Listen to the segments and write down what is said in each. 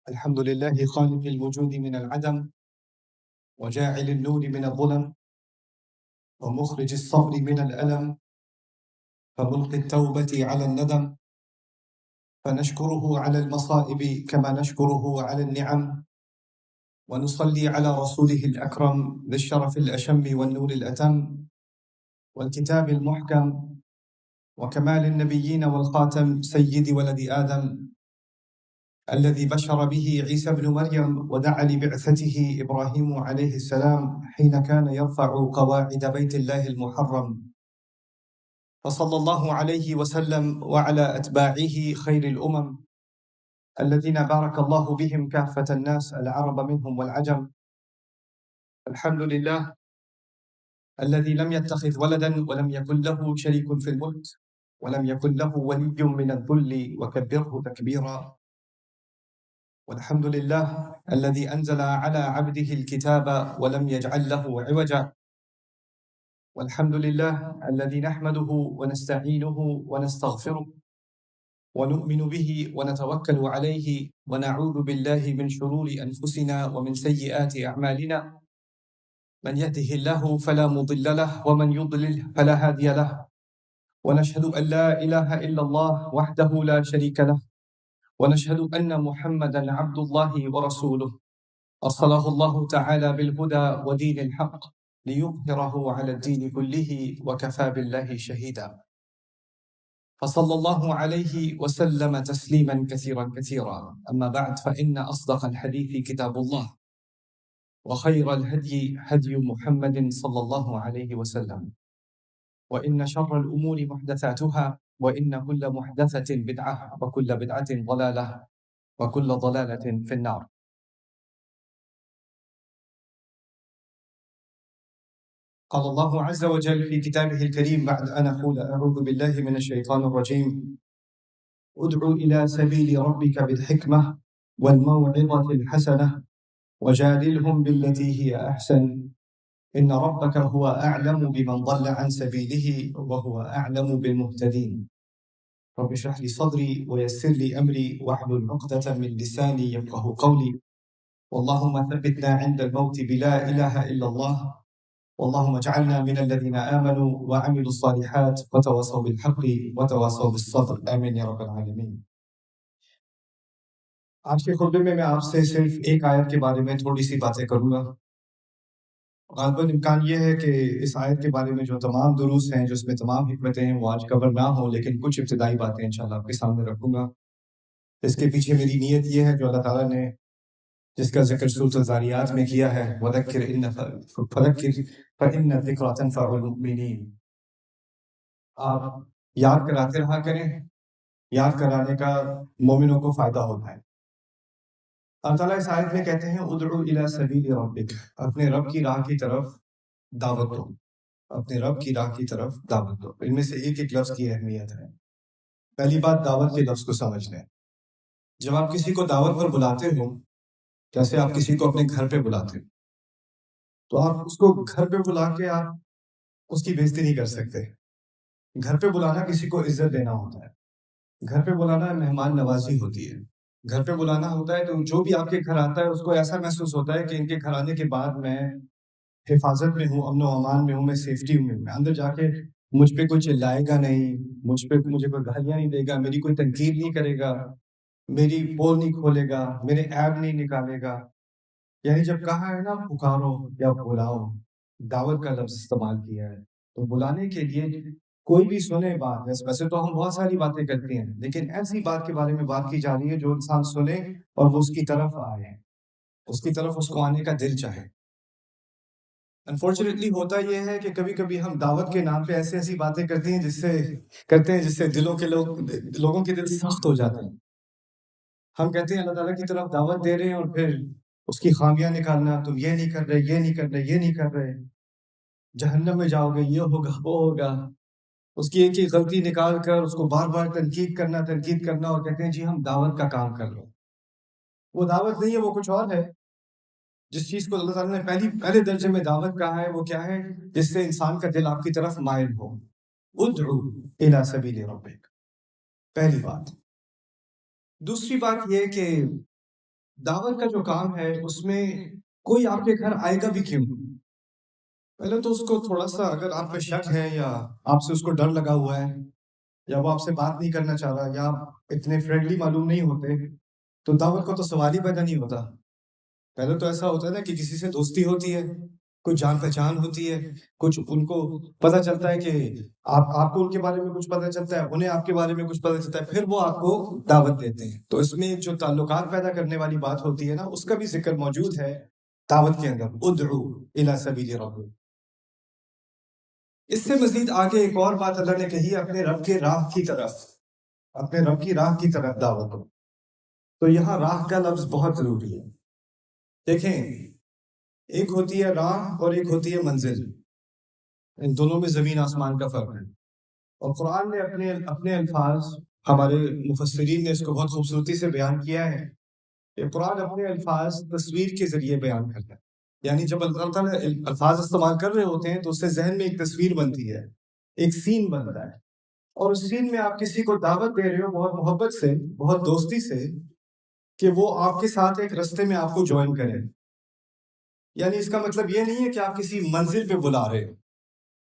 الحمد لله خالق الوجود من العدم وجاعل النور من الظلم ومخرج الصبر من الألم فملقي التوبة على الندم فنشكره على المصائب كما نشكره على النعم ونصلي على رسوله الأكرم ذي الشرف الأشم والنور الأتم والكتاب المحكم وكمال النبيين والخاتم سيد ولد آدم الذي بشر به عيسى بن مريم ودعا لبعثته إبراهيم عليه السلام حين كان يرفع قواعد بيت الله المحرم، فصلى الله عليه وسلم وعلى أتباعه خير الأمم الذين بارك الله بهم كافة الناس العرب منهم والعجم. الحمد لله الذي لم يتخذ ولدا ولم يكن له شريك في الملك ولم يكن له ولي من الذل وكبره تكبيرا. والحمد لله الذي أنزل على عبده الكتاب ولم يجعل له عوجا. والحمد لله الذي نحمده ونستعينه ونستغفره ونؤمن به ونتوكل عليه ونعوذ بالله من شرور أنفسنا ومن سيئات أعمالنا، من يهده الله فلا مضل له ومن يضلل فلا هادي له، ونشهد أن لا إله إلا الله وحده لا شريك له، ونشهد أن محمدا عبد الله ورسوله أرسله الله تعالى بالهدى ودين الحق ليظهره على الدين كله وكفى بالله شهيدا. فصلى الله عليه وسلم تسليما كثيرا كثيرا. أما بعد، فإن أصدق الحديث كتاب الله وخير الهدي هدي محمد صلى الله عليه وسلم، وإن شر الأمور محدثاتها، وإن كل محدثة بدعة وكل بدعة ضلالة وكل ضلالة في النار. قال الله عز وجل في كتابه الكريم بعد أن أقول أعوذ بالله من الشيطان الرجيم: ادع إلى سبيل ربك بالحكمة والموعظة الحسنة وجادلهم بالتي هي أحسن إن ربك هو أعلم بمن ضل عن سبيله وهو أعلم بالمهتدين. رب اشرح لي صدري ويسر لي أمري واحلل عقدة من لساني يفقه قولي. اللهم ثبتنا عند الموت بلا إله إلا الله، اللهم اجعلنا من الذين آمنوا وعملوا الصالحات وتواصوا بالحق وتواصوا بالصبر، آمین یا رب العالمین۔ آج کے خطبے میں آپ سے صرف ایک آیت کے بارے میں تھوڑی سی باتیں کروں گا۔ غالباً امکان یہ ہے کہ اس آیت کے بارے میں جو تمام دروس ہیں، جو اس میں تمام حکمتیں ہیں، وہ آج کور نہ ہوں، لیکن کچھ ابتدائی باتیں انشاءاللہ آپ کے سامنے رکھوں گا۔ اس کے پیچھے میری نیت یہ ہے، جو اللہ تعالیٰ نے جس کا ذکر سورۃ الذاریات میں کیا ہے، وَذَكِّرْ فَإِنَّ الذِّكْرَىٰ تَنفَعُ الْمُؤْمِنِينَ، آپ یاد کراتے رہا کریں، یاد کرانے کا مومنوں کو فائدہ ہوتا ہے۔ اللہ تعالیٰ اس آیت میں کہتے ہیں ادعو الی سبیل ربک، اپنے رب کی راہ کی طرف دعوت دو، اپنے رب کی راہ کی طرف دعوت دو۔ ان میں سے ایک ایک لفظ کی اہمیت ہے۔ پہلی بات، دعوت کے لفظ کو سمجھ لیں۔ جب آپ کسی کو دعوت پر بلاتے ہو، جیسے آپ کسی کو اپنے گھر پہ بلاتے ہو، تو آپ اس کو گھر پہ بلا کے آپ اس کی بےزتی نہیں کر سکتے۔ گھر پہ بلانا کسی کو عزت دینا ہوتا ہے، گھر پہ بلانا مہمان نوازی ہوتی ہے۔ گھر پہ بلانا ہوتا ہے تو جو بھی آپ کے گھر آتا ہے اس کو ایسا محسوس ہوتا ہے کہ ان کے گھر آنے کے بعد میں حفاظت میں ہوں، امن و امان میں ہوں، میں سیفٹی میں ہوں، میں اندر جا کے مجھ پہ کوئی چلائے گا نہیں، مجھے کوئی گالیاں نہیں دے گا، میری کوئی تنقید نہیں کرے گا، میری پول نہیں کھولے گا، میرے عیب نہیں نکالے گا۔ یعنی جب کہا ہے نا پکارو یا بلاؤ، دعوت کا لفظ استعمال کیا ہے، تو بلانے کے لیے کوئی بھی سنے بات، ویسے تو ہم بہت ساری باتیں کرتے ہیں، لیکن ایسی بات کے بارے میں بات کی جا رہی ہے جو انسان سنے اور وہ اس کی طرف آئے، اس کی طرف اس کو آنے کا دل چاہے۔ انفارچونیٹلی ہوتا یہ ہے کہ کبھی کبھی ہم دعوت کے نام پہ ایسی باتیں کرتے ہیں جس سے لوگوں کے دل سخت ہو جاتے ہیں۔ ہم کہتے ہیں اللہ تعالیٰ کی طرف دعوت دے رہے ہیں اور پھر اس کی خامیاں نکالنا، تم یہ نہیں کر رہے، یہ نہیں کر رہے، یہ نہیں کر رہے، جہنم میں جاؤ گے، یہ ہوگا وہ ہوگا، اس کی ایک ہی غلطی نکال کر اس کو بار بار تنقید کرنا اور کہتے ہیں جی ہم دعوت کا کام کر رہے ہیں۔ وہ دعوت نہیں ہے، وہ کچھ اور ہے۔ جس چیز کو اللہ تعالیٰ نے پہلے درجے میں دعوت کہا ہے وہ کیا ہے؟ جس سے انسان کا دل آپ کی طرف مائل ہو۔ ادعو الی سبیل ربک، پہلی بات۔ دوسری بات یہ کہ دعوت کا جو کام ہے اس میں کوئی آپ کے گھر آئے گا بھی کیوں؟ پہلے تو اس کو تھوڑا سا اگر آپ پہ شک ہے یا آپ سے اس کو ڈر لگا ہوا ہے یا وہ آپ سے بات نہیں کرنا چاہ رہا یا آپ اتنے فرینڈلی معلوم نہیں ہوتے تو دعوت کو تو سوال ہی پیدا نہیں ہوتا. پہلے تو ایسا ہوتا ہے نا کہ کسی سے دوستی ہوتی ہے, کچھ جان پہچان ہوتی ہے, کچھ ان کو پتہ چلتا ہے کہ آپ کو ان کے بارے میں کچھ پتہ چلتا ہے, انہیں آپ کے بارے میں کچھ پتہ چلتا ہے, پھر وہ آپ کو دعوت دیتے ہیں. تو اس میں جو تعلقات پیدا کرنے والی بات ہوتی ہے نا, اس کا بھی ذکر موجود ہے دعوت کے اندر. ادعو الی سبیل ربک. اس سے مزید آگے ایک اور بات اللہ نے کہی, اپنے رب کے راہ کی طرف, اپنے رب کی راہ کی طرف دعوت ہو. تو یہاں راہ کا لفظ بہت ضروری ہے. دیکھیں, ایک ہوتی ہے راہ اور ایک ہوتی ہے منزل. ان دونوں میں زمین آسمان کا فرق ہے. اور قرآن نے اپنے الفاظ, ہمارے مفسرین نے اس کو بہت خوبصورتی سے بیان کیا ہے کہ قرآن اپنے الفاظ تصویر کے ذریعے بیان کرتا ہے. یعنی جب اللہ تعالیٰ الفاظ استعمال کر رہے ہوتے ہیں تو اس سے ذہن میں ایک تصویر بنتی ہے, ایک سین بنتا ہے, اور اس سین میں آپ کسی کو دعوت دے رہے ہو بہت محبت سے, بہت دوستی سے, کہ وہ آپ کے ساتھ ایک رستے میں آپ کو جوائن کرے. یعنی اس کا مطلب یہ نہیں ہے کہ آپ کسی منزل پہ بلا رہے ہو,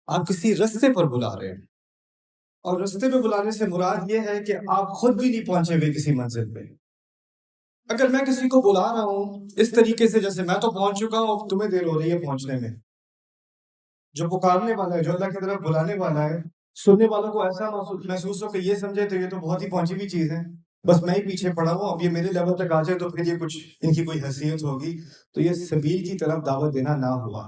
آپ کسی رستے پر بلا رہے ہیں. اور رستے پہ بلانے سے مراد یہ ہے کہ آپ خود بھی نہیں پہنچے ہوئے کسی منزل پہ. اگر میں کسی کو بلا رہا ہوں اس طریقے سے جیسے میں تو پہنچ چکا ہوں, اب تمہیں دیر ہو رہی ہے پہنچنے میں, جو پکارنے والا ہے, جو اللہ کی طرف بلانے والا ہے, سننے والوں کو ایسا محسوس ہو کہ یہ سمجھے تو یہ تو بہت ہی پہنچی ہوئی چیز ہے, بس میں ہی پیچھے پڑا ہوں, اب یہ میرے لیول تک آ جائے تو پھر یہ کچھ ان کی کوئی حیثیت ہوگی. تو یہ سبیل کی طرف دعوت دینا نہ ہوا.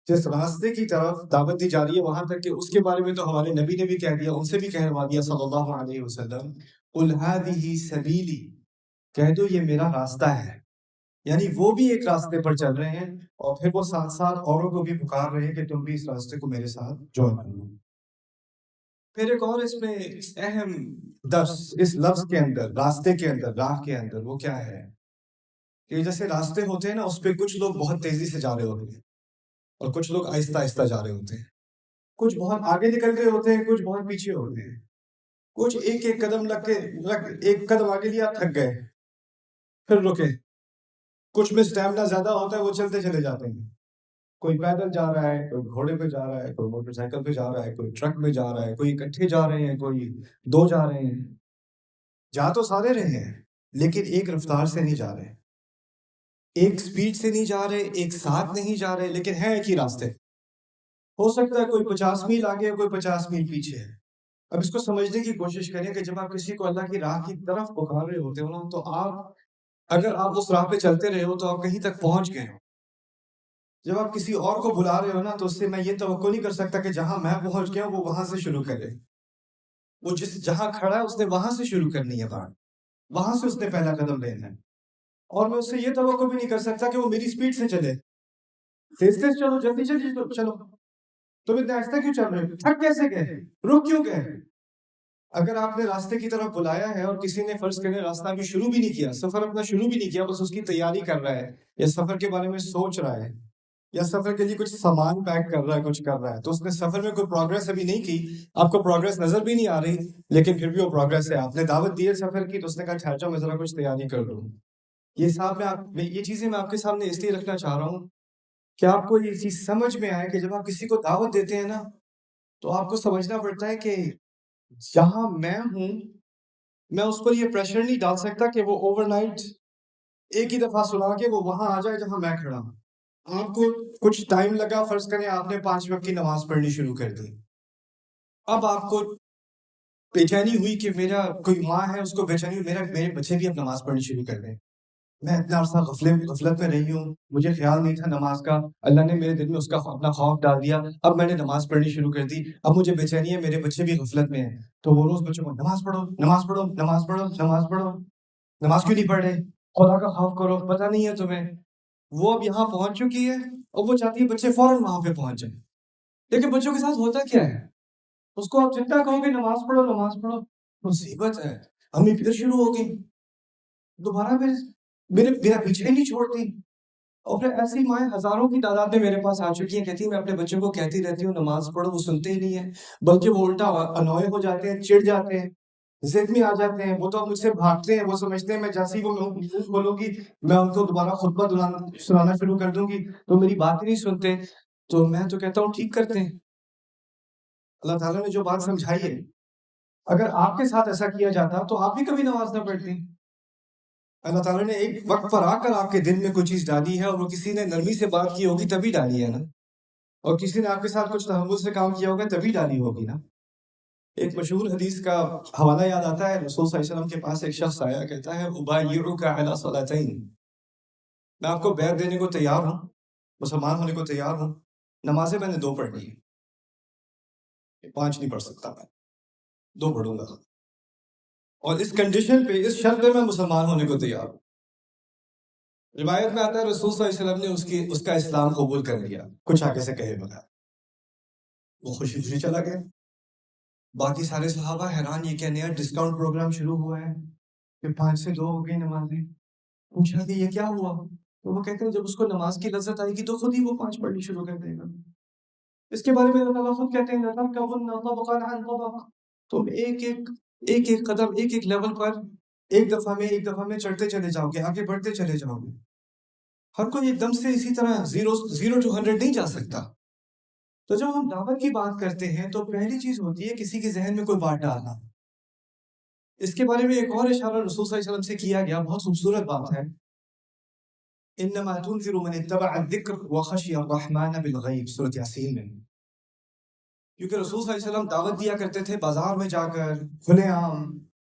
جس راستے کی طرف دعوت دی جا رہی ہے وہاں تک کہ اس کے بارے میں تو ہمارے نبی نے بھی کہہ دیا, ان سے بھی کہلوا دیا صلی اللہ علیہ وسلم, قل هذه سبیلی, کہہ دو یہ میرا راستہ ہے. یعنی وہ بھی ایک راستے پر چل رہے ہیں اور پھر وہ ساتھ ساتھ اوروں کو بھی پکار رہے ہیں کہ تم بھی اس راستے کو میرے ساتھ جوائن کرو. پھر ایک اور اس میں اہم درس اس لفظ کے اندر, راستے کے اندر, راہ کے اندر, وہ کیا ہے کہ جیسے راستے ہوتے ہیں نا, اس پہ کچھ لوگ بہت تیزی سے جا رہے ہوتے ہیں اور کچھ لوگ آہستہ آہستہ جا رہے ہوتے ہیں. کچھ بہت آگے نکل گئے ہوتے ہیں, کچھ بہت پیچھے ہوتے ہیں. کچھ ایک ایک قدم ایک قدم آگے لیا تھک گئے پھر رکے. کچھ میں اسٹیمنا زیادہ ہوتا ہے, وہ چلتے چلے جاتے ہیں. کوئی پیدل جا رہا ہے, کوئی گھوڑے پہ جا رہا ہے, کوئی موٹر سائیکل پہ جا رہا ہے, کوئی ٹرک میں جا رہا ہے, کوئی اکٹھے جا رہے ہیں, کوئی دو جا رہے ہیں. جا تو سارے رہے ہیں لیکن ایک رفتار سے نہیں جا رہے, ایک سپیڈ سے نہیں جا رہے, ایک ساتھ نہیں جا رہے, لیکن ہے ایک ہی راستے. ہو سکتا ہے کوئی 50 میل آگے ہے, کوئی 50 میل پیچھے ہے. اب اس کو سمجھنے کی کوشش کریں کہ جب آپ کسی کو اللہ کی راہ کی طرف پکار رہے ہوتے ہو نا, تو اگر آپ اس راہ پہ چلتے رہے ہو تو آپ کہیں تک پہنچ گئے ہو. جب آپ کسی اور کو بلا رہے ہو نا, تو اس سے میں یہ توقع نہیں کر سکتا کہ جہاں میں پہنچ گیا وہ وہاں سے شروع کرے. وہ جہاں کھڑا ہے اس نے وہاں سے شروع کرنی ہے بات, وہاں سے اس نے پہلا قدم لینا ہے. اور میں اس سے یہ توقع بھی نہیں کر سکتا کہ وہ میری سپیڈ سے چلے. تیز تیز چلو, جلدی جلدی چلو, تم اتنے آہستہ کیوں چل رہے ہو, تھک کیسے گئے, رک کیوں گئے. اگر آپ نے راستے کی طرف بلایا ہے اور کسی نے فرض کرنے راستہ ابھی شروع بھی نہیں کیا, سفر اپنا شروع بھی نہیں کیا, بس اس کی تیاری کر رہا ہے یا سفر کے بارے میں سوچ رہا ہے یا سفر کے لیے کچھ سامان پیک کر رہا ہے, کچھ کر رہا ہے, تو اس نے سفر میں کوئی پروگرس ابھی نہیں کی, آپ کو پروگرس نظر بھی نہیں آ رہی, لیکن پھر بھی وہ پروگرس ہے. آپ نے دعوت دی ہے سفر کی, تو اس نے کہا ٹھہر جاؤ میں ذرا کچھ تیاری کر لوں. یہ چیزیں میں آپ کے سامنے اس لیے رکھنا چاہ رہا ہوں کہ آپ کو یہ چیز سمجھ میں آئے کہ جب آپ کسی کو دعوت دیتے ہیں نا, تو آپ کو سمجھنا پڑتا ہے کہ جہاں میں ہوں میں اس پر یہ پریشر نہیں ڈال سکتا کہ وہ اوور نائٹ ایک ہی دفعہ سنا کے وہ وہاں آ جائے جہاں میں کھڑا ہوں. آپ کو کچھ ٹائم لگا, فرض کریں آپ نے 5 وقت کی نماز پڑھنی شروع کر دی. اب آپ کو بے چینی ہوئی کہ میرا کوئی ماں ہے, اس کو بے چینی ہوئی میرے بچے بھی اب نماز پڑھنی شروع کر دیں. میں اتنا عرصہ غفلت میں رہی ہوں, مجھے خیال نہیں تھا نماز کا, اللہ نے میرے دل میں اس کا اپنا خوف ڈال دیا, اب میں نے نماز پڑھنی شروع کر دی, اب مجھے بے چینی ہے, میرے بچے بھی غفلت میں ہیں. تو وہ روز بچوں کو نماز پڑھو, نماز پڑھو, نماز پڑھو, نماز پڑھو, نماز کیوں نہیں پڑھ رہے, خدا کا خوف کرو, پتہ نہیں ہے تمہیں. وہ اب یہاں پہنچ چکی ہے اور وہ چاہتی ہے بچے فوراً وہاں پہ پہنچ جائیں. لیکن بچوں کے ساتھ ہوتا کیا ہے, اس کو آپ جتنا کہو گے نماز پڑھو نماز پڑھو, مصیبت ہے, امی پھر شروع ہو گئی, دوبارہ میرا پیچھے نہیں چھوڑتی. اور پھر ایسی مائیں ہزاروں کی تعداد میں میرے پاس آ چکی ہیں, کہتی ہیں میں اپنے بچوں کو کہتی رہتی ہوں نماز پڑھو, وہ سنتے ہی نہیں ہیں, بلکہ وہ الٹا انوئے ہو جاتے ہیں, چڑ جاتے ہیں. ضد میں آ جاتے ہیں، وہ تو مجھ سے بھاگتے ہیں، وہ سمجھتے ہیں میں جیسے ہی وہ بولوں گی میں ان کو دوبارہ خطبہ سنانا شروع کر دوں گی تو میری بات ہی نہیں سنتے. تو میں تو کہتا ہوں ٹھیک کرتے ہیں. اللہ تعالیٰ نے جو بات سمجھائی ہے، اگر آپ کے ساتھ ایسا کیا جاتا تو آپ بھی کبھی نماز نہ پڑھتے. اللہ تعالیٰ نے ایک وقت پر آ کر آپ کے دل میں کوئی چیز ڈالی ہے، اور وہ کسی نے نرمی سے بات کی ہوگی تبھی ڈالی ہے نا، اور کسی نے آپ کے ساتھ کچھ تحمل سے کام کیا ہوگا تبھی ڈالی ہوگی نا. ایک مشہور حدیث کا حوالہ یاد آتا ہے، رسول صلی اللہ علیہ وسلم کے پاس ایک شخص آیا، کہتا ہے ابایعک علی صلاتین، میں آپ کو بیعت دینے کو تیار ہوں، مسلمان ہونے کو تیار ہوں، نمازیں میں نے 2 پڑھنی ہیں، 5 نہیں پڑھ سکتا، میں 2 پڑھوں گا، اور اس کنڈیشن پہ، اس شرط پہ میں مسلمان ہونے کو تیار ہوں. روایت میں آتا ہے رسول صلی اللہ علیہ وسلم نے اس کا اسلام قبول کر لیا، کچھ آگے سے کہے بغیر. وہ خوشی خوشی چلا گیا. باقی سارے صحابہ حیران، یہ کیا نیا ڈسکاؤنٹ پروگرام شروع ہوا ہے کہ 5 سے 2 ہو گئی نمازیں. پوچھا کہ یہ کیا ہوا؟ تو وہ کہتے ہیں جب اس کو نماز کی لذت آئے گی تو خود ہی وہ 5 پڑھنی شروع کر دے گا. اس کے بارے میں اللہ تعالیٰ خود کہتے ہیں تم ایک ایک قدم، ایک ایک لیول پر ایک دفعہ میں چڑھتے چلے جاؤ گے، آگے بڑھتے چلے جاؤ گے. ہر کوئی ایک دم سے اسی طرح 0 to 100 نہیں جا سکتا. تو جب ہم دعوت کی بات کرتے ہیں تو پہلی چیز ہوتی ہے کسی کے ذہن میں کوئی بات ڈالنا. اس کے بارے میں ایک اور اشارہ رسول صلی اللہ علیہ وسلم سے کیا گیا، بہت خوبصورت بات ہے. انما تنذر من اتبع الذکر وخشی الرحمن بالغیب، سورۃ یاسین میں. کیونکہ رسول صلی اللہ علیہ وسلم دعوت دیا کرتے تھے بازار میں جا کر کھلے عام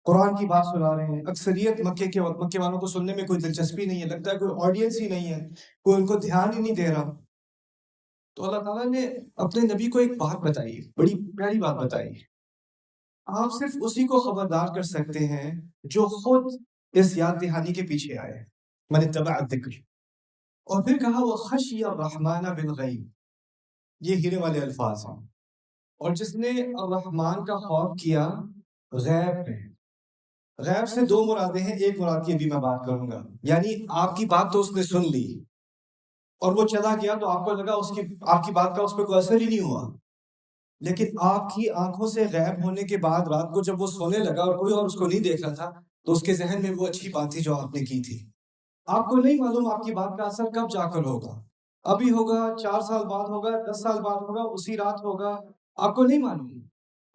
قرآن کی بات سنا رہے ہیں. اکثریت مکے والوں کو سننے میں کوئی دلچسپی نہیں ہے، لگتا ہے کوئی آڈینس ہی نہیں ہے، کوئی ان کو دھیان ہی نہیں دے رہا. تو اللہ تعالیٰ نے اپنے نبی کو ایک بات بتائی، بڑی پیاری بات بتائی. آپ صرف اسی کو خبردار کر سکتے ہیں جو خود اس یاد دہانی کے پیچھے آئے، من اتبع الذکر. اور پھر کہا وہ خشی الرحمن بالغیب، یہ ہیرے والے الفاظ ہیں. اور جس نے الرحمن کا خوف کیا غیب میں. غیب سے 2 مرادیں ہیں، ایک مراد کی ابھی میں بات کروں گا، یعنی آپ کی بات تو اس نے سن لی اور وہ چلا گیا تو آپ کو لگا آپ کی بات کا اس پہ کوئی اثر ہی نہیں ہوا، لیکن آپ کی آنکھوں سے غائب ہونے کے بعد رات کو جب وہ سونے لگا اور کوئی اور اس کو نہیں دیکھ رہا تھا تو اس کے ذہن میں وہ اچھی بات تھی جو آپ نے کی تھی. آپ کو نہیں معلوم آپ کی بات کا اثر کب جا کر ہوگا، ابھی ہوگا، 4 سال بعد ہوگا، 10 سال بعد ہوگا، اسی رات ہوگا، آپ کو نہیں معلوم.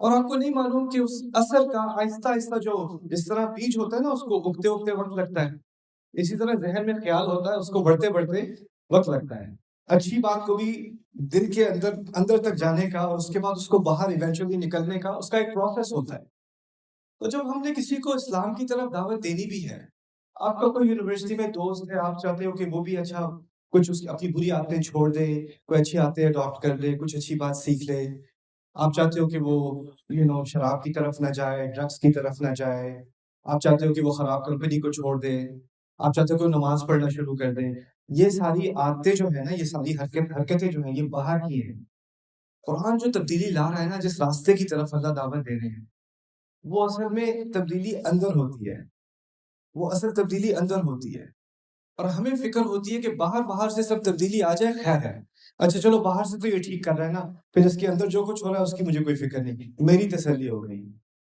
اور آپ کو نہیں معلوم کہ اس اثر کا آہستہ آہستہ، جو اس طرح بیج ہوتا ہے نا، اس کو اگتے اگتے وقت لگتا ہے، اسی طرح ذہن میں خیال ہوتا ہے، اس کو بڑھتے بڑھتے وقت لگتا ہے. اچھی بات کو بھی دل کے اندر تک جانے کا اور اس کے بعد اس کو باہر ایونچولی نکلنے کا، اس کا ایک پروسیس ہوتا ہے. تو جب ہم نے کسی کو اسلام کی طرف دعوت دینی بھی ہے، آپ کا کوئی یونیورسٹی میں دوست ہے، آپ چاہتے ہو کہ وہ بھی اچھا کچھ اس کی اپنی بری عادتیں چھوڑ دے، کوئی اچھی عادتیں اڈاپٹ کر لے، کچھ اچھی بات سیکھ لے. آپ چاہتے ہو کہ وہ شراب کی طرف نہ جائے، ڈرگس کی طرف نہ جائے. آپ چاہتے ہو کہ وہ خراب کمپنی کو چھوڑ دے. آپ چاہتے ہو کہ وہ نماز پڑھنا شروع کر دے. یہ ساری عادتیں جو ہیں نا، یہ ساری حرکتیں جو ہیں، یہ باہر کی ہیں. قرآن جو تبدیلی لا رہا ہے نا، جس راستے کی طرف اللہ دعوت دے رہے ہیں، وہ اصل میں تبدیلی اندر ہوتی ہے. وہ اصل تبدیلی اندر ہوتی ہے. اور ہمیں فکر ہوتی ہے کہ باہر سے سب تبدیلی آ جائے، خیر ہے، اچھا چلو باہر سے تو یہ ٹھیک کر رہا ہے نا، پھر اس کے اندر جو کچھ ہو رہا ہے اس کی مجھے کوئی فکر نہیں، میری تسلی ہو گئی.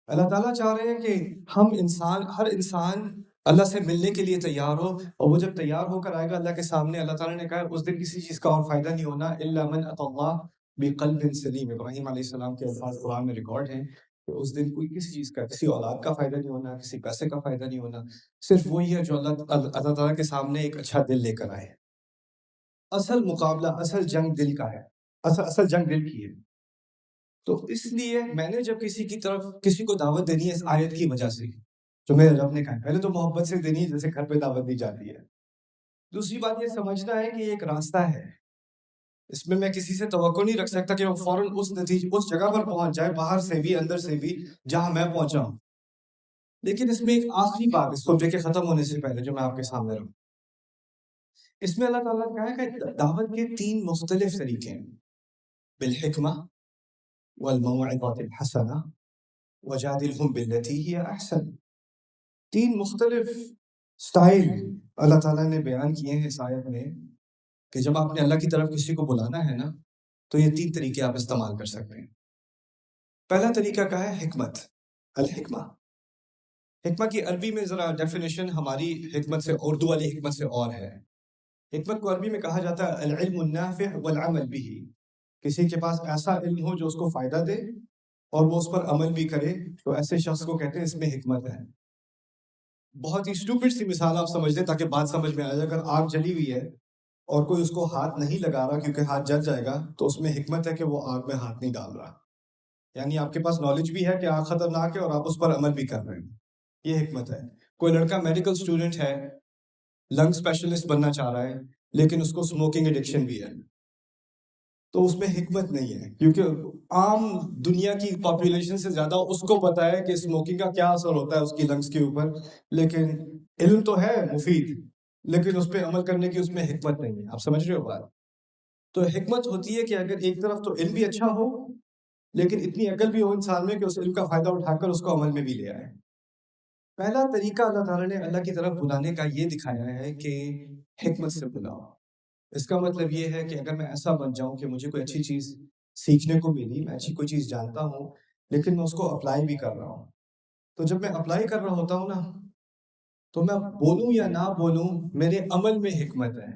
اللہ تعالیٰ چاہ رہے ہیں کہ ہر انسان اللہ سے ملنے کے لیے تیار ہو، اور وہ جب تیار ہو کر آئے گا اللہ کے سامنے، اللہ تعالیٰ نے کہا اس دن کسی چیز کا اور فائدہ نہیں ہونا، الا من اتى اللہ بقلب سلیم. ابراہیم علیہ السلام کے الفاظ قرآن میں ریکارڈ ہیں کہ اس دن کوئی کسی چیز کا، کسی اولاد کا فائدہ نہیں ہونا، کسی پیسے کا فائدہ نہیں ہونا، صرف وہی ہے جو اللہ تعالیٰ کے سامنے ایک اچھا دل لے کر آئے. اصل مقابلہ، اصل جنگ دل کا ہے، اصل جنگ دل کی ہے. تو اس لیے میں نے جب کسی کو دعوت دینی ہے اس آیت کی وجہ سے، جو میرے رب نے کہا، پہلے تو محبت سے دینی ہے جیسے گھر پہ دعوت دی جاتی ہے. دوسری بات یہ سمجھنا ہے کہ یہ ایک راستہ ہے، اس میں کسی سے توقع نہیں رکھ سکتا کہ وہ فوراً اس جگہ پر پہنچ جائے، باہر سے بھی اندر سے بھی، جہاں میں پہنچا ہوں. لیکن اس میں ایک آخری بات اس خطبے کے ختم ہونے سے پہلے جو میں آپ کے سامنے رکھوں، اس میں اللہ تعالیٰ نے کہا ہے کہ دعوت کے 3 مختلف طریقے ہیں: بالحکمہ والموعظۃ الحسنہ وجادلہم باللتی ہی احسن. 3 مختلف سٹائل اللہ تعالیٰ نے بیان کیے ہیں اس آیت میں کہ جب آپ نے اللہ کی طرف کسی کو بلانا ہے نا، تو یہ 3 طریقے آپ استعمال کر سکتے ہیں. پہلا طریقہ کیا ہے؟ حکمت، الحکمہ. حکمت کی عربی میں ذرا ڈیفینیشن ہماری حکمت سے، اردو والی حکمت سے اور ہے. حکمت کو عربی میں کہا جاتا ہے العلم النافع والعمل به. کسی کے پاس ایسا علم ہو جو اس کو فائدہ دے اور وہ اس پر عمل بھی کرے، تو ایسے شخص کو کہتے ہیں اس میں حکمت ہے. بہت ہی اسٹوپڈ سی مثال آپ سمجھ لیں تاکہ بات سمجھ میں آ جائے. اگر آگ جلی ہوئی ہے اور کوئی اس کو ہاتھ نہیں لگا رہا کیونکہ ہاتھ جل جائے گا، تو اس میں حکمت ہے کہ وہ آگ میں ہاتھ نہیں ڈال رہا. یعنی آپ کے پاس نالج بھی ہے کہ آگ خطرناک ہے اور آپ اس پر عمل بھی کر رہے ہیں. یہ حکمت ہے. کوئی لڑکا میڈیکل اسٹوڈنٹ ہے، لنگ اسپیشلسٹ بننا چاہ رہا ہے، لیکن اس کو اسموکنگ ایڈکشن بھی ہے، تو اس میں حکمت نہیں ہے، کیونکہ عام دنیا کی پاپولیشن سے زیادہ اس کو پتا ہے کہ اسموکنگ کا کیا اثر ہوتا ہے اس کی لنگس کے اوپر. لیکن علم تو ہے مفید، لیکن اس پہ عمل کرنے کی اس میں حکمت نہیں ہے. آپ سمجھ رہے ہو بات؟ تو حکمت ہوتی ہے کہ اگر ایک طرف تو علم بھی اچھا ہو، لیکن اتنی عقل بھی ہو انسان میں کہ اس علم کا فائدہ اٹھا کر اس کو عمل میں بھی لے آئے. پہلا طریقہ اللہ تعالیٰ نے اللہ کی طرف بلانے کا یہ دکھایا ہے کہ حکمت سے بلاؤ. اس کا مطلب یہ ہے کہ اگر میں ایسا بن جاؤں کہ مجھے کوئی اچھی چیز سیکھنے کو ملی، میں اچھی کوئی چیز جانتا ہوں، لیکن میں اس کو اپلائی بھی کر رہا ہوں، تو جب میں اپلائی کر رہا ہوتا ہوں نا، تو میں بولوں یا نہ بولوں، میرے عمل میں حکمت ہے،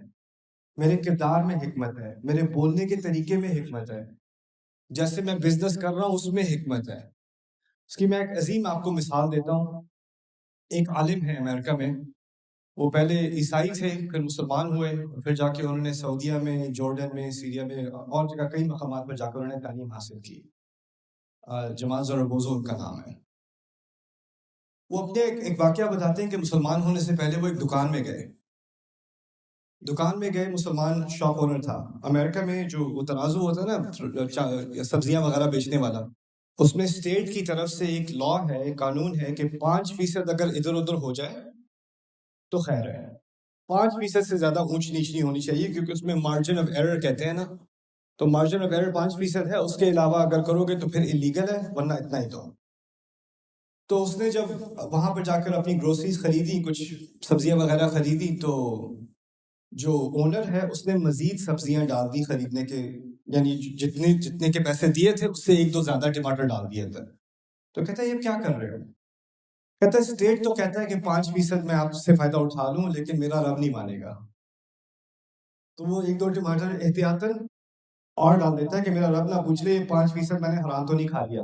میرے کردار میں حکمت ہے، میرے بولنے کے طریقے میں حکمت ہے. جیسے میں بزنس کر رہا ہوں اس میں حکمت ہے. اس کی میں ایک عظیم آپ کو مثال دیتا ہوں. ایک عالم ہے امریکہ میں، وہ پہلے عیسائی تھے، پھر مسلمان ہوئے، پھر جا کے انہوں نے سعودیہ میں، جارڈن میں، سیریا میں اور جگہ کئی مقامات پر جا کر انہوں نے تعلیم حاصل کی. جمال زربوزو ان کا نام ہے. وہ اپنے ایک واقعہ بتاتے ہیں کہ مسلمان ہونے سے پہلے وہ ایک دکان میں گئے. مسلمان شاپ اونر تھا. امریکہ میں جو وہ ترازو ہوتا ہے نا سبزیاں وغیرہ بیچنے والا، اس میں اسٹیٹ کی طرف سے ایک لا ہے، ایک قانون ہے کہ 5% اگر ادھر ادھر ہو جائے تو خیر ہے. 5% سے زیادہ اونچ نیچ نہیں ہونی چاہیے، کیونکہ اس میں مارجن آف ایرر کہتے ہیں نا، تو مارجن آف ایرر 5% ہے. اس کے علاوہ اگر کرو گے تو پھر انلیگل ہے، ورنہ اتنا ہی تو اس نے جب وہاں پر جا کر اپنی گروسریز خریدی، کچھ سبزیاں وغیرہ خریدی، تو جو اونر ہے اس نے مزید سبزیاں ڈال دی خریدنے کے، یعنی جتنے کے پیسے دیے تھے اس سے 1-2 زیادہ ٹماٹر ڈال دیے تھے. تو کہتا ہے یہ کیا کر رہے ہو؟ کہتا ہے اسٹیٹ تو کہتا ہے کہ 5% میں آپ سے فائدہ اٹھا لوں، لیکن میرا رب نہیں مانے گا. تو وہ 1-2 ٹماٹر احتیاطاً اور ڈال دیتا ہے کہ میرا رب نہ پوچھ لے 5% میں نے حرام تو نہیں کھا لیا.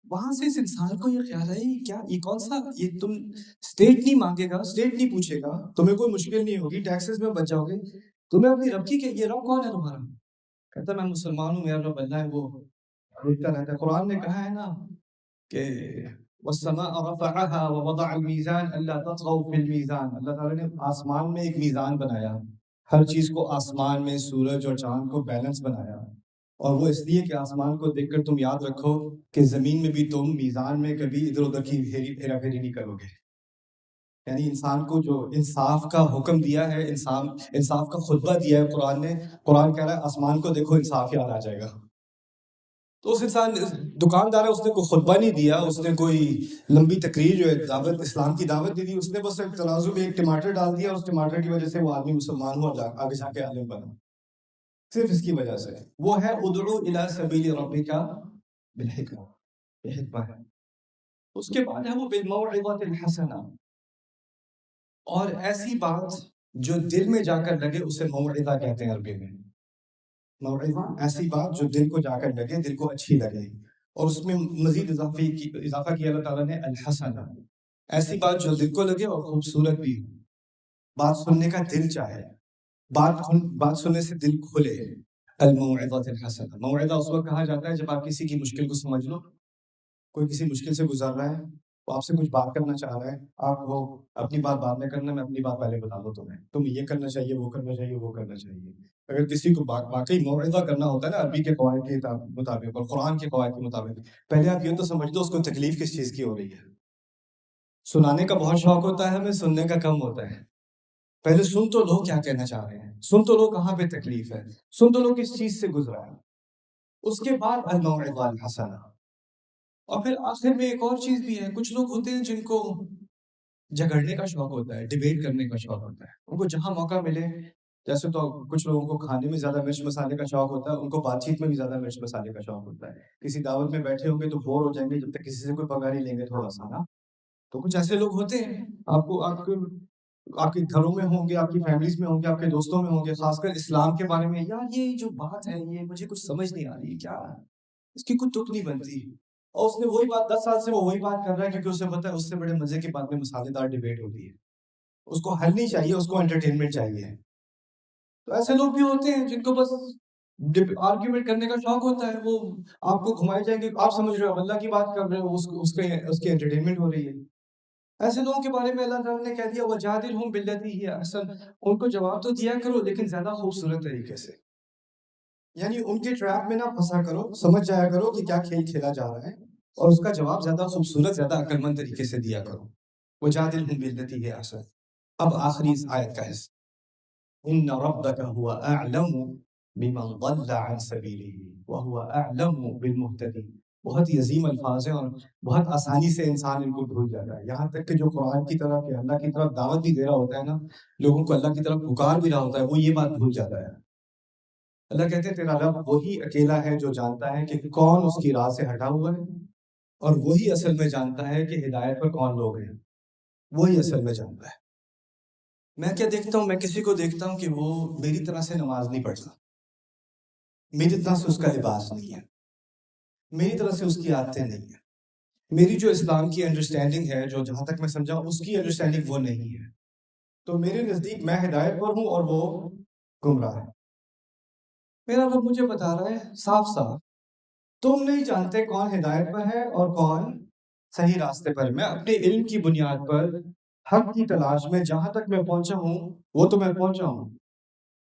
وہاں سے اس انسان کو یہ خیال ہے کیا یہ کون سا، یہ تم اسٹیٹ نہیں مانگے گا، اسٹیٹ نہیں پوچھے گا، تمہیں کوئی مشکل نہیں ہوگی، ٹیکسز میں بچ جاؤ گے، تمہیں اپنی رب کی کہ یہ رب کون ہے تمہارا؟ کہتا میں مسلمان ہوں، میرا رب اللہ ہے، وہ دیکھتا رہتا ہے. قرآن نے کہا ہے نا کہ والسماء رفعها ووضع الميزان الا تطغوا في الميزان. اللہ تعالیٰ نے آسمان میں ایک میزان بنایا، ہر چیز کو آسمان میں سورج اور چاند کو بیلنس بنایا، اور وہ اس لیے کہ آسمان کو دیکھ کر تم یاد رکھو کہ زمین میں بھی تم میزان میں کبھی ادھر ادھر کی پھیرا پھیری نہیں کرو گے. یعنی انسان کو جو انصاف کا حکم دیا ہے، انصاف کا خطبہ دیا ہے قرآن نے. قرآن کہہ رہا ہے آسمان کو دیکھو انصاف یاد آ جائے گا. تو اس انسان دکاندار ہے، اس نے کوئی خطبہ نہیں دیا، اس نے کوئی لمبی تقریر جو ہے دعوت اسلام کی دعوت دی، اس نے بس ایک ترازو میں ایک ٹماٹر ڈال دیا، اس ٹماٹر کی وجہ سے وہ آدمی مسلمان ہوا، آگے جا کے عالم بنا. صرف اس کی وجہ سے. وہ ہے ادعو الی سبیل ربک بالحکمہ، یہ حکمہ ہے. اس کے بعد ہے وہ بالموعظۃ الحسنہ، اور ایسی بات جو دل میں جا کر لگے اسے موعظہ کہتے ہیں عربی میں. موعظہ ایسی بات جو دل کو جا کر لگے، دل کو اچھی لگے. اور اس میں مزید اضافہ کیا اللہ تعالیٰ نے الحسنہ، ایسی بات جو دل کو لگے اور خوبصورت بھی ہو، بات سننے کا دل چاہے، بات سننے سے دل کھلے. الموعظۃ الحسنہ، موعظہ اس وقت کہا جاتا ہے جب آپ کسی کی مشکل کو سمجھ لو. کوئی کسی مشکل سے گزر رہا ہے، وہ آپ سے کچھ بات کرنا چاہ رہا ہے، آپ وہ اپنی بات بعد میں کرنا، میں اپنی بات پہلے بتا دوں تمہیں یہ کرنا چاہیے، وہ کرنا چاہیے، وہ کرنا چاہیے. اگر کسی کو واقعی موعظہ کرنا ہوتا ہے نا عربی کے قواعد کے مطابق اور قرآن کے قواعد کے مطابق، پہلے آپ یہ تو سمجھ لو اس کو تکلیف کس چیز کی ہو رہی ہے. سنانے کا بہت شوق ہوتا ہے ہمیں، سننے کا کم ہوتا ہے. پہلے سن تو لو کیا کہنا چاہ رہے ہیں، سن تو لو کہاں پہ تکلیف ہے، سن تو لو کس چیز سے گزرا ہے. اس کے بعد الموعظہ الحسنہ. اور پھر آخر میں ایک اور چیز بھی ہے. کچھ لوگ ہوتے ہیں جن کو جھگڑنے کا شوق ہوتا ہے، ڈیبیٹ کرنے کا شوق ہوتا ہے. ان کو جہاں موقع ملے، جیسے تو کچھ لوگوں کو کھانے میں زیادہ مرچ مسالے کا شوق ہوتا ہے، ان کو بات چیت میں بھی زیادہ مرچ مسالے کا شوق ہوتا ہے. کسی دعوت میں بیٹھے ہوں گے تو بور ہو جائیں گے جب تک کسی سے کوئی پنگا نہیں لیں گے تھوڑا سا نا. تو کچھ ایسے لوگ ہوتے ہیں، آپ کے گھروں میں ہوں گے، آپ کی فیملیز میں ہوں گے، آپ کے دوستوں میں ہوں گے، خاص کر اسلام کے بارے میں، یار یہ جو بات ہے یہ مجھے کچھ سمجھ نہیں آ رہی، کیا اس کی کچھ تک نہیں بنتی، اور اس نے وہی بات 10 سال سے وہ وہی بات کر رہا ہے، کیونکہ اسے پتا ہے اس سے بڑے مزے کی بات میں مسالے دار ڈیبیٹ ہوتی ہے، اس کو حل نہیں چاہیے، اس کو انٹرٹینمنٹ چاہیے. تو ایسے لوگ بھی ہوتے ہیں جن کو بس آرگیومنٹ کرنے کا شوق ہوتا ہے، وہ آپ کو گھمائے جائیں گے، آپ سمجھ رہے ہو اللہ کی بات کر رہے ہو، اس کی انٹرٹینمنٹ ہو رہی ہے. ایسے لوگوں کے بارے میں اللہ تعالیٰ نے کہہ دیا وَجَادِلْهُمْ بِالَّتِي هِيَ أَحْسَنُ، ان کو جواب تو دیا کرو لیکن زیادہ خوبصورت طریقے سے، یعنی ان کے ٹریپ میں نہ پھنسا کرو، سمجھ جایا کرو کہ کیا کھیل کھیلا جا رہا ہے، اور اس کا جواب زیادہ خوبصورت، زیادہ عقل مند طریقے سے دیا کرو. وَجَادِلْهُمْ بِالَّتِي هِيَ أَحْسَنُ. اب آخری اس آیت کا حصہ، إِنَّ رَبَّكَ هُوَ أَعْلَمُ بِمَنْ ضَلَّ عَنْ سَبِيلِهِ وَهُوَ أَعْلَمُ بِالْمُهْتَدِينَ. بہت ہی عظیم الفاظ ہیں اور بہت آسانی سے انسان ان کو بھول جاتا ہے، یہاں تک کہ جو قرآن کی طرف یا اللہ کی طرف دعوت بھی دے رہا ہوتا ہے نا، لوگوں کو اللہ کی طرف پکار بھی رہا ہوتا ہے، وہ یہ بات بھول جاتا ہے. اللہ کہتے ہیں تیرا رب وہی اکیلا ہے جو جانتا ہے کہ کون اس کی راہ سے ہٹا ہوا ہے، اور وہی اصل میں جانتا ہے کہ ہدایت پر کون لوگ ہیں، وہی اصل میں جانتا ہے. میں کیا دیکھتا ہوں، میں کسی کو دیکھتا ہوں کہ وہ میری طرح سے نماز نہیں پڑھتا، میری طرح سے اس کا لباس نہیں ہے، میری طرح سے اس کی عادتیں نہیں ہیں، میری جو اسلام کی انڈرسٹینڈنگ ہے، جو جہاں تک میں سمجھا اس کی انڈرسٹینڈنگ وہ نہیں ہے، تو میرے نزدیک میں ہدایت پر ہوں اور وہ گمراہ ہے. میرا رب مجھے بتا رہا ہے صاف صاف، تم نہیں جانتے کون ہدایت پر ہے اور کون صحیح راستے پر. میں اپنے علم کی بنیاد پر حق کی تلاش میں جہاں تک میں پہنچا ہوں وہ تو میں پہنچا ہوں،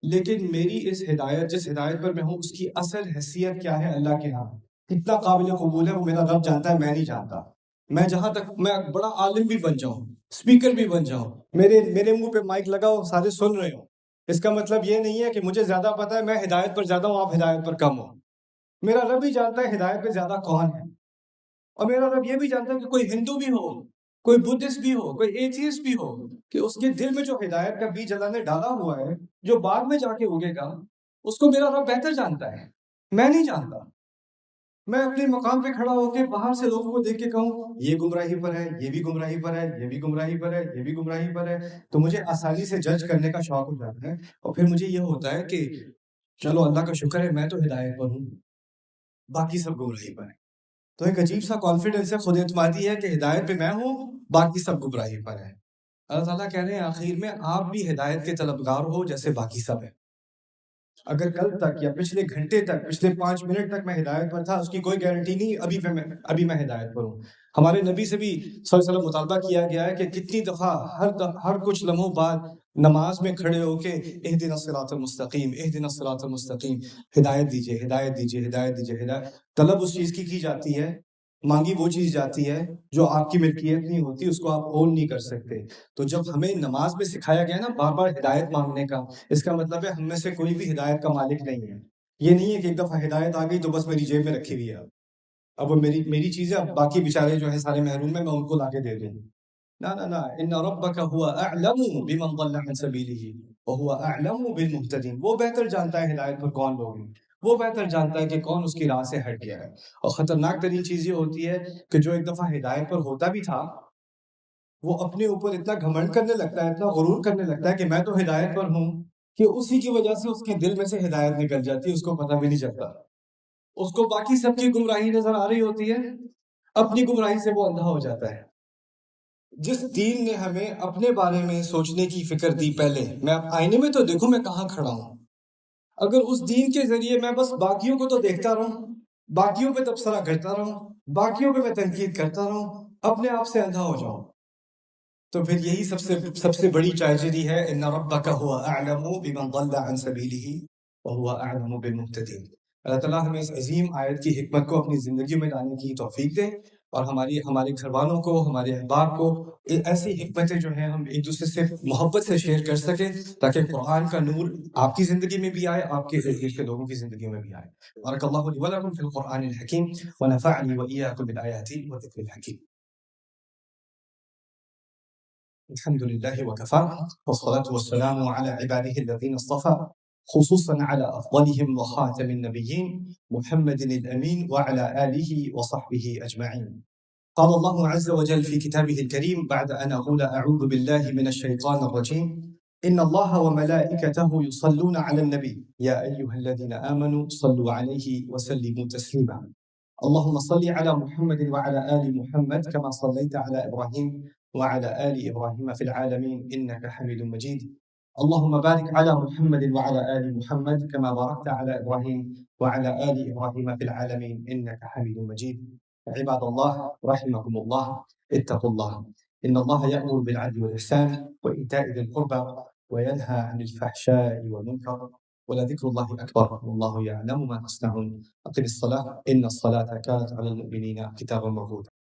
لیکن میری اس ہدایت، جس ہدایت پر میں ہوں، اس کی اصل حیثیت کیا ہے اللہ کے ہاں، کتنا قابل قبول ہے، وہ میرا رب جانتا ہے، میں نہیں جانتا. میں جہاں تک میں بڑا عالم بھی بن جاؤں، اسپیکر بھی بن جاؤں، میرے منہ پہ مائک لگاؤ، سارے سن رہے ہو، اس کا مطلب یہ نہیں ہے کہ مجھے زیادہ پتا ہے، میں ہدایت پر زیادہ ہوں، آپ ہدایت پر کم ہو. میرا رب بھی جانتا ہے ہدایت پہ زیادہ کون ہے، اور میرا رب یہ بھی جانتا ہے کہ کوئی ہندو بھی ہو، کوئی بدھسٹ بھی ہو، کوئی ایتھیسٹ بھی ہو، کہ اس کے دل میں جو ہدایت کا بیج اللہ نے ڈالا ہوا ہے، جو بعد میں جا کے اگے گا، اس کو میرا رب بہتر جانتا ہے، میں نہیں جانتا. میں اپنے مقام پہ کھڑا ہو کے باہر سے لوگوں کو دیکھ کے کہوں یہ گمراہی پر ہے، یہ بھی گمراہی پر ہے، یہ بھی گمراہی پر ہے، یہ بھی گمراہی پر ہے، تو مجھے آسانی سے جج کرنے کا شوق ہو جاتا ہے، اور پھر مجھے یہ ہوتا ہے کہ چلو اللہ کا شکر ہے میں تو ہدایت پر ہوں، باقی سب گمراہی پر ہیں. تو ایک عجیب سا کانفیڈنس ہے، خود اعتمادی ہے کہ ہدایت پہ میں ہوں، باقی سب گمراہی پر ہیں. اللہ تعالیٰ کہہ رہے ہیں آخر میں آپ بھی ہدایت کے طلبگار ہو جیسے باقی سب ہیں. اگر کل تک یا پچھلے گھنٹے تک، پچھلے 5 منٹ تک میں ہدایت پر تھا، اس کی کوئی گارنٹی نہیں ابھی میں ہدایت پر ہوں. ہمارے نبی سے بھی صلی اللہ علیہ وسلم مطالبہ کیا گیا ہے کہ کتنی دفعہ ہر کچھ لمحوں بعد نماز میں کھڑے ہو کے اہدنا الصراط المستقیم، اہدنا الصراط المستقیم، ہدایت دیجیے، ہدایت دیجیے، ہدایت دیجیے، ہدایت. طلب اس چیز کی جاتی ہے، مانگی وہ چیز جاتی ہے جو آپ کی ملکیت نہیں ہوتی، اس کو آپ اون نہیں کر سکتے. تو جب ہمیں نماز میں سکھایا گیا نا بار بار ہدایت مانگنے کا، اس کا مطلب ہے ہم میں سے کوئی بھی ہدایت کا مالک نہیں ہے. یہ نہیں ہے کہ ایک دفعہ ہدایت آ گئی تو بس میری جیب میں رکھی ہوئی ہے، اب وہ میری چیزیں، اب باقی بیچارے جو ہیں سارے محروم ہیں، میں ان کو لا کے دے دوں. نہ نہ نہ، ان ربک هو اعلم بمن ضل عن سبیلہ وهو اعلم بالمهتدین. وہ بہتر جانتا ہے ہدایت پر کون لوگ ہیں، وہ بہتر جانتا ہے کہ کون اس کی راہ سے ہٹ گیا ہے. اور خطرناک ترین چیز یہ ہوتی ہے کہ جو ایک دفعہ ہدایت پر ہوتا بھی تھا، وہ اپنے اوپر اتنا گھمنڈ کرنے لگتا ہے، اتنا غرور کرنے لگتا ہے کہ میں تو ہدایت پر ہوں، کہ اسی کی وجہ سے اس کے دل میں سے ہدایت نکل جاتی ہے، اس کو پتہ بھی نہیں چلتا. اس کو باقی سب کی گمراہی نظر آ رہی ہوتی ہے، اپنی گمراہی سے وہ اندھا ہو جاتا ہے. جس دین نے ہمیں اپنے بارے میں سوچنے کی فکر دی، پہلے میں آئینے میں تو دیکھوں میں کہاں کھڑا ہوں. اگر اس دین کے ذریعے میں بس باقیوں کو تو دیکھتا رہوں، باقیوں پہ تبصرہ کرتا رہوں، باقیوں پہ میں تنقید کرتا رہوں، اپنے آپ سے اندھا ہو جاؤں، تو پھر یہی سب سے بڑی ٹریجڈی ہے. ان ربک هو اعلم بمن ضل عن سبیلہ وهو اعلم بالمهتدین. اللہ تعالیٰ ہمیں اس عظیم آیت کی حکمت کو اپنی زندگی میں لانے کی توفیق دے، اور ہمارے گھر والوں کو، ہمارے احباب کو ایسی حکمتیں جو ہیں ہم ایک دوسرے سے محبت سے شیئر کر سکیں، تاکہ قرآن کا نور آپ کی زندگی میں بھی آئے، آپ کے ارد گرد کے لوگوں کی زندگی میں بھی آئے. بارک اللہ لی ولکم فی القرآن الحکیم ونفعنی وإیاکم بالآیات والذکر الحکیم. الحمد لله وكفى والصلاة والسلام على عباده الذين اصطفى خصوصا على أفضلهم وخاتم النبيين محمد الأمين وعلى آله وصحبه أجمعين. قال الله عز وجل في كتابه الكريم بعد أن أقول أعوذ بالله من الشيطان الرجيم: إن الله وملائكته يصلون على النبي يا أيها الذين آمنوا صلوا عليه وسلموا تسليما. اللهم صل على محمد وعلى آل محمد كما صليت على إبراهيم وعلى آل إبراهيم في العالمين إنك حميد مجيد. اللهم بارك على محمد وعلى آل محمد كما باركت على إبراهيم وعلى آل إبراهيم في العالمين إنك حميد مجيد. عباد الله رحمكم الله، اتقوا الله، إن الله يأمر بالعدل والإحسان وإيتاء ذي القربى وينهى عن الفحشاء والمنكر، ولذكر الله أكبر والله يعلم ما تصنعون. أقم الصلاة إن الصلاة كانت على المؤمنين كتابا موقوتا.